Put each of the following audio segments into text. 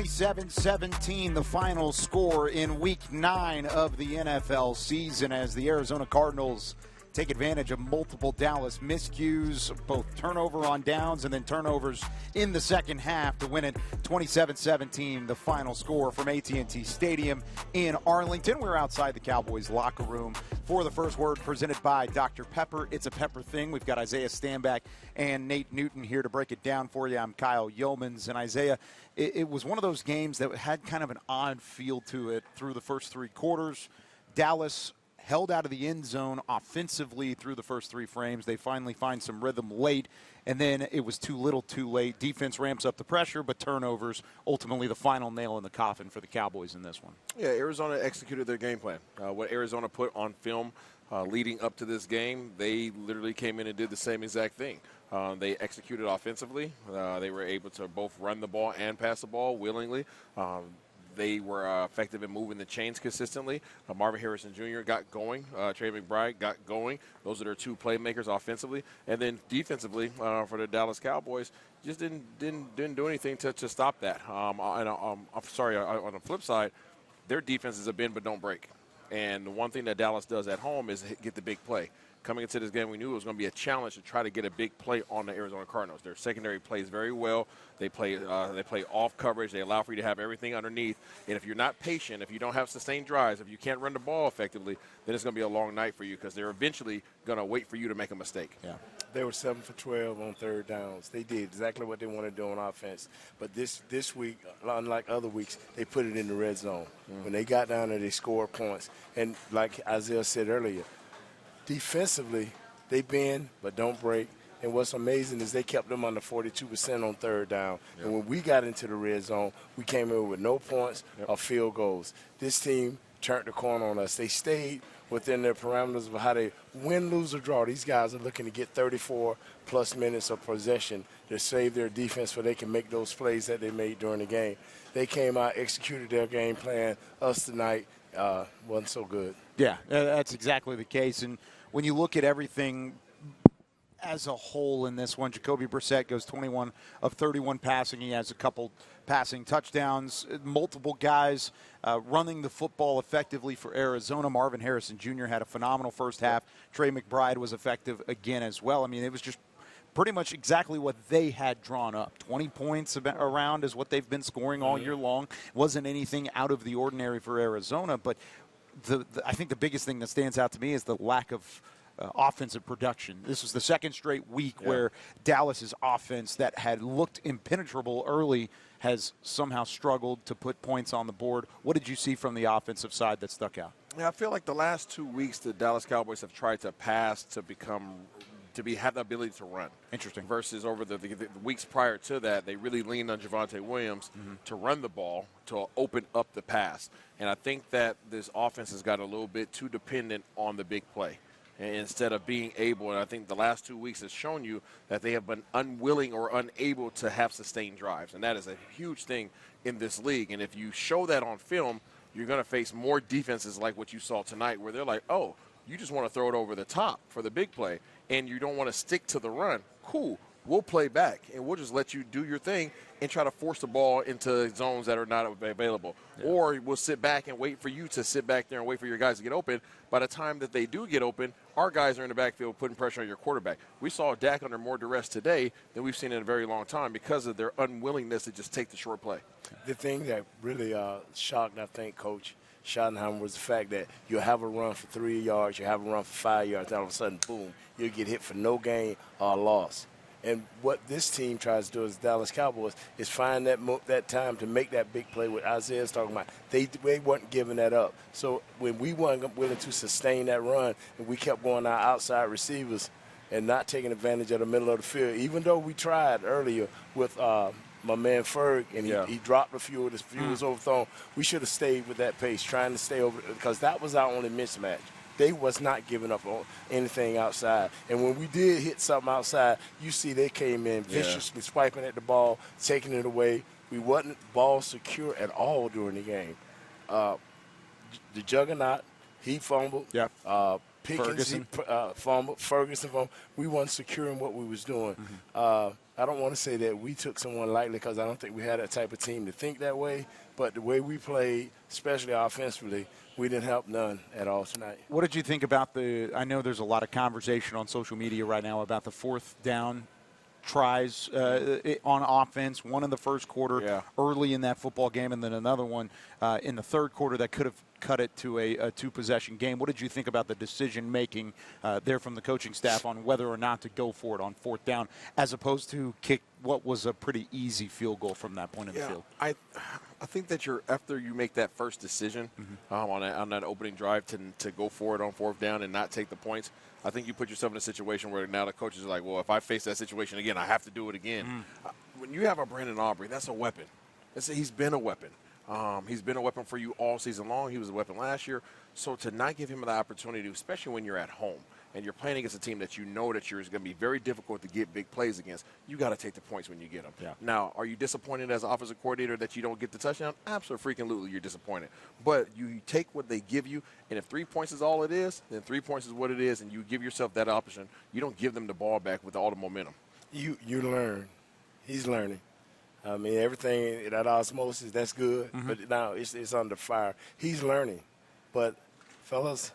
27-17, the final score in Week 9 of the NFL season as the Arizona Cardinals take advantage of multiple Dallas miscues, both turnover on downs and then turnovers in the second half to win it 27-17, the final score from AT&T Stadium in Arlington. We're outside the Cowboys locker room for the first word presented by Dr. Pepper. It's a Pepper thing. We've got Isaiah Stanback and Nate Newton here to break it down for you. I'm Kyle Yeomans. And Isaiah, it was one of those games that had kind of an odd feel to it through the first three quarters. Dallas held out of the end zone offensively through the first three frames. They finally find some rhythm late, and then it was too little too late. Defense ramps up the pressure, but turnovers, ultimately the final nail in the coffin for the Cowboys in this one. Yeah, Arizona executed their game plan. What Arizona put on film leading up to this game, they literally came in and did the same exact thing. They executed offensively. They were able to both run the ball and pass the ball willingly. They were effective in moving the chains consistently. Marvin Harrison Jr. got going. Trey McBride got going. Those are their two playmakers offensively. And then defensively for the Dallas Cowboys, just didn't do anything to stop that. I'm sorry, on the flip side, their defenses are bend but don't break. And the one thing that Dallas does at home is get the big play. Coming into this game, we knew it was going to be a challenge to try to get a big play on the Arizona Cardinals. Their secondary plays very well. They play off coverage. They allow for you to have everything underneath. And if you're not patient, if you don't have sustained drives, if you can't run the ball effectively, then it's going to be a long night for you because they're eventually going to wait for you to make a mistake. Yeah. They were 7 for 12 on third downs. They did exactly what they wanted to do on offense. But this week, unlike other weeks, they put it in the red zone. When they got down there, they scored points. And like Isaiah said earlier, defensively, they bend but don't break. And what's amazing is they kept them under 42% on third down. Yep. And when we got into the red zone, we came in with no points or field goals. This team turned the corner on us. They stayed within their parameters of how they win, lose, or draw. These guys are looking to get 34-plus minutes of possession to save their defense so they can make those plays that they made during the game. They came out, executed their game plan. Us tonight wasn't so good. Yeah, that's exactly the case. And when you look at everything as a whole in this one, Jacoby Brissett goes 21 of 31 passing. He has a couple passing touchdowns, multiple guys running the football effectively for Arizona. Marvin Harrison Jr. had a phenomenal first half. Trey McBride was effective again as well. I mean, it was just pretty much exactly what they had drawn up. 20 points around is what they've been scoring all year long. Wasn't anything out of the ordinary for Arizona, but I think the biggest thing that stands out to me is the lack of offensive production. This was the second straight week where Dallas's offense that had looked impenetrable early has somehow struggled to put points on the board. What did you see from the offensive side that stuck out? Yeah, I feel like the last 2 weeks the Dallas Cowboys have tried to pass to have the ability to run. Interesting. Versus over the weeks prior to that, they really leaned on Javonte Williams to run the ball, to open up the pass. And I think that this offense has got a little bit too dependent on the big play. And instead of being able, and I think the last 2 weeks has shown you that they have been unwilling or unable to have sustained drives. And that is a huge thing in this league. And if you show that on film, you're going to face more defenses like what you saw tonight where they're like, oh, you just want to throw it over the top for the big play, and you don't want to stick to the run. Cool. We'll play back, and we'll just let you do your thing and try to force the ball into zones that are not available. Yeah. Or we'll sit back and wait for you to sit back there and wait for your guys to get open. By the time that they do get open, our guys are in the backfield putting pressure on your quarterback. We saw Dak under more duress today than we've seen in a very long time because of their unwillingness to just take the short play. The thing that really shocked, I think, Coach Schottenheimer, was the fact that you'll have a run for 3 yards, you'll have a run for 5 yards, and all of a sudden, boom, you'll get hit for no gain or loss. And what this team tries to do as Dallas Cowboys is find that time to make that big play what Isaiah's talking about. They weren't giving that up. So when we weren't willing to sustain that run and we kept going our outside receivers and not taking advantage of the middle of the field, even though we tried earlier with my man Ferg, and he dropped a few of his was overthrown. We should have stayed with that pace, trying to stay over, because that was our only mismatch. They was not giving up on anything outside. And when we did hit something outside, you see they came in viciously swiping at the ball, taking it away. We wasn't ball secure at all during the game. The juggernaut, he fumbled. Yeah. Pickens fumbled. Ferguson fumbled. We weren't secure in what we was doing. I don't want to say that we took someone lightly because I don't think we had that type of team to think that way. But the way we played, especially offensively, we didn't help none at all tonight. What did you think about I know there's a lot of conversation on social media right now about the fourth down tries on offense, one in the first quarter early in that football game, and then another one in the third quarter that could have cut it to a two-possession game. What did you think about the decision-making there from the coaching staff on whether or not to go for it on fourth down as opposed to kick what was a pretty easy field goal from that point in the field? I think that after you make that first decision on that opening drive to go for it on fourth down and not take the points, I think you put yourself in a situation where now the coaches are like, well, if I face that situation again, I have to do it again. When you have a Brandon Aubrey, that's a weapon. He's been a weapon. He's been a weapon for you all season long. He was a weapon last year. So to not give him the opportunity, especially when you're at home and you're playing against a team that you know that you're going to be very difficult to get big plays against, you got to take the points when you get them. Yeah. Now, are you disappointed as an offensive coordinator that you don't get the touchdown? Absolutely, you're disappointed. But you take what they give you, and if 3 points is all it is, then 3 points is what it is, and you give yourself that option. You don't give them the ball back with all the momentum. You learn. He's learning. I mean, everything, that osmosis, that's good, but now it's under fire. He's learning. But, fellas,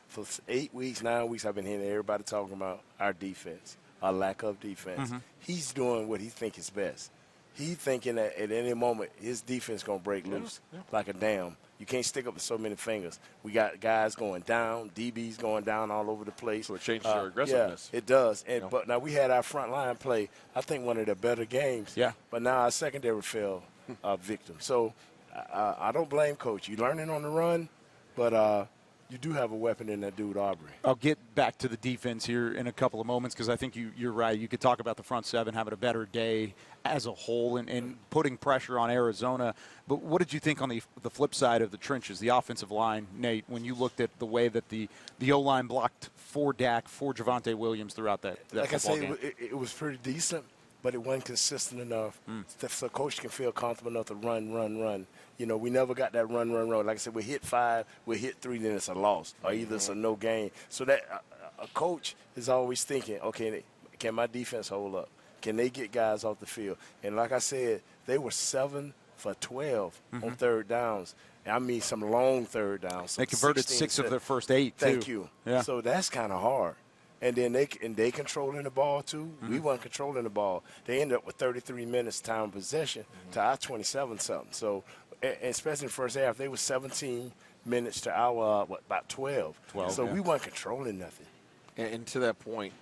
for 8 weeks, 9 weeks, I've been hearing everybody talking about our defense, our lack of defense. He's doing what he thinks is best. He's thinking that at any moment his defense is going to break loose like a dam. You can't stick up with so many fingers. We got guys going down, DBs going down all over the place. So it changes your aggressiveness. Yeah, it does. But now we had our front line play, I think, one of the better games. Yeah. But now our secondary fell victim. So I don't blame Coach. You're learning on the run, but you do have a weapon in that dude, Aubrey. I'll get back to the defense here in a couple of moments because I think you're right. You could talk about the front seven having a better day as a whole and putting pressure on Arizona. But what did you think on the flip side of the trenches, the offensive line, Nate, when you looked at the way that the O-line blocked for Dak, for Javonte Williams throughout that like football I game? say, it was pretty decent, but it wasn't consistent enough so Coach can feel comfortable enough to run. You know, we never got that run. Like I said, we hit 5, we hit 3, then it's a loss, or either it's a no gain. So that a coach is always thinking, okay, can my defense hold up? Can they get guys off the field? And like I said, they were 7 for 12 on third downs. I mean, some long third downs. They converted 6 of their first 8, too. Thank you. Yeah. So that's kind of hard. And then they controlling the ball, too. We weren't controlling the ball. They ended up with 33 minutes time of possession to our 27-something. So, and especially in the first half, they were 17 minutes to our, about 12. So we weren't controlling nothing. And to that point,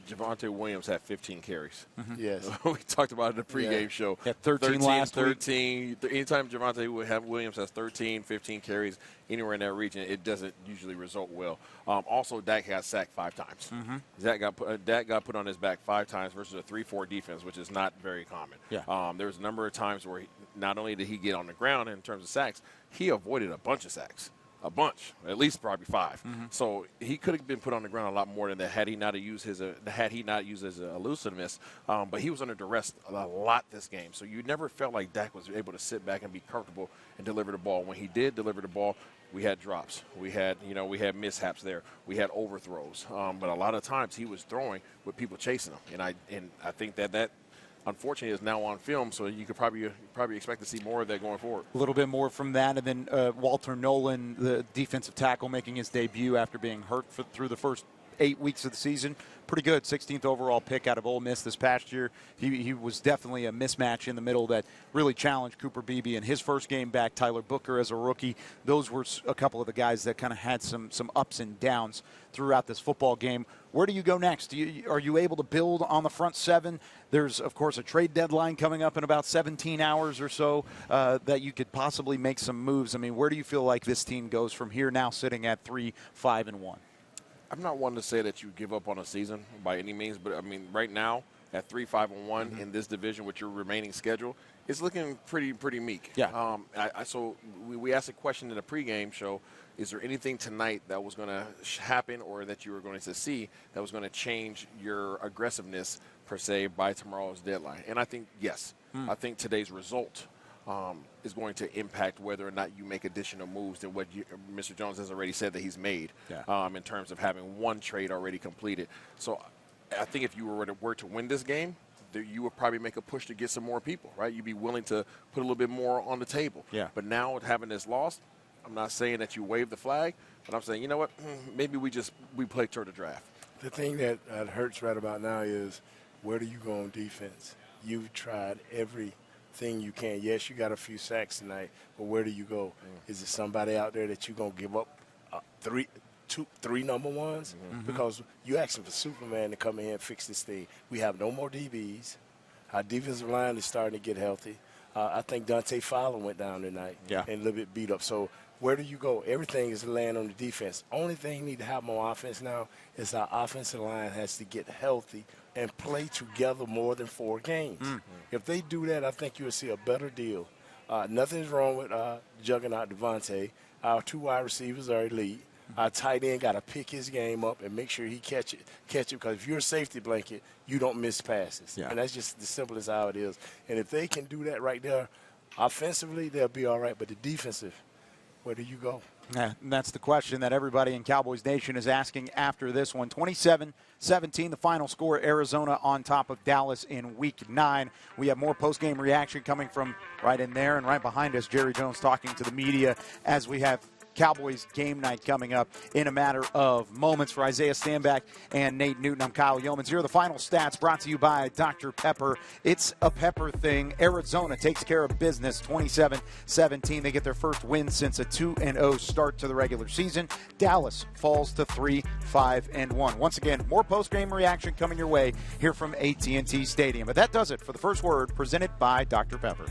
Javonte Williams had 15 carries. Yes. We talked about it in the pregame show. Had 13 last week. 13. Anytime Javonte Williams has 13, 15 carries anywhere in that region, it doesn't usually result well. Also, Dak got sacked 5 times. Dak got put on his back 5 times versus a 3-4 defense, which is not very common. Yeah. There was a number of times where not only did he get on the ground in terms of sacks, he avoided a bunch of sacks. A bunch, at least probably 5. So he could have been put on the ground a lot more than that had he not used his elusiveness. But he was under duress a lot this game. So you never felt like Dak was able to sit back and be comfortable and deliver the ball. When he did deliver the ball, we had drops. We had mishaps there. We had overthrows. But a lot of times he was throwing with people chasing him. And I think that unfortunately is now on film, so you could probably expect to see more of that going forward. A little bit more from that, and then Walter Nolan, the defensive tackle, making his debut after being hurt through the first 8 weeks of the season. Pretty good, 16th overall pick out of Ole Miss this past year. He was definitely a mismatch in the middle that really challenged Cooper Beebe in his first game back. Tyler Booker as a rookie. Those were a couple of the guys that kind of had some ups and downs throughout this football game. Where do you go next? Are you able to build on the front seven? There's, of course, a trade deadline coming up in about 17 hours or so that you could possibly make some moves. I mean, where do you feel like this team goes from here now sitting at 3-5-1? I'm not one to say that you give up on a season by any means, but, I mean, right now at 3-5-1 in this division with your remaining schedule, it's looking pretty meek. Yeah. So we asked a question in the pregame show, is there anything tonight that was going to happen or that you were going to see that was going to change your aggressiveness, per se, by tomorrow's deadline? And I think, yes. I think today's result is going to impact whether or not you make additional moves than what Mr. Jones has already said that he's made in terms of having one trade already completed. So I think if you were to win this game, you would probably make a push to get some more people, right? You'd be willing to put a little bit more on the table. Yeah. But now having this loss, I'm not saying that you wave the flag, but I'm saying, you know what, maybe we play toward the draft. The thing that hurts right about now is where do you go on defense? You've tried everything you can. Yes, you got a few sacks tonight, but where do you go? Is it somebody out there that you're going to give up three number ones? Because you asking for Superman to come in here and fix this thing. We have no more DBs. Our defensive line is starting to get healthy. I think Dante Fowler went down tonight and a little bit beat up. So where do you go? Everything is laying on the defense. Only thing you need to have on offense now is our offensive line has to get healthy and play together more than 4 games. If they do that, I think you'll see a better deal. Nothing's wrong with Juggernaut Devontae. Our 2 wide receivers are elite. Our tight end got to pick his game up and make sure he catch it. Because if you're a safety blanket, you don't miss passes. And that's just the simple as how it is. And if they can do that right there, offensively, they'll be all right. But the defensive, where do you go? Yeah, and that's the question that everybody in Cowboys Nation is asking after this one. 27-17, the final score, Arizona on top of Dallas in Week 9. We have more post-game reaction coming from right in there, and right behind us, Jerry Jones talking to the media as we have Cowboys game night coming up in a matter of moments. For Isaiah Stanback and Nate Newton, I'm Kyle Yeomans. Here are the final stats brought to you by Dr. Pepper. It's a Pepper thing. Arizona takes care of business 27-17. They get their first win since a 2-0 start to the regular season. Dallas falls to 3-5-1. Once again, more post-game reaction coming your way here from AT&T Stadium. But that does it for the first word presented by Dr. Pepper.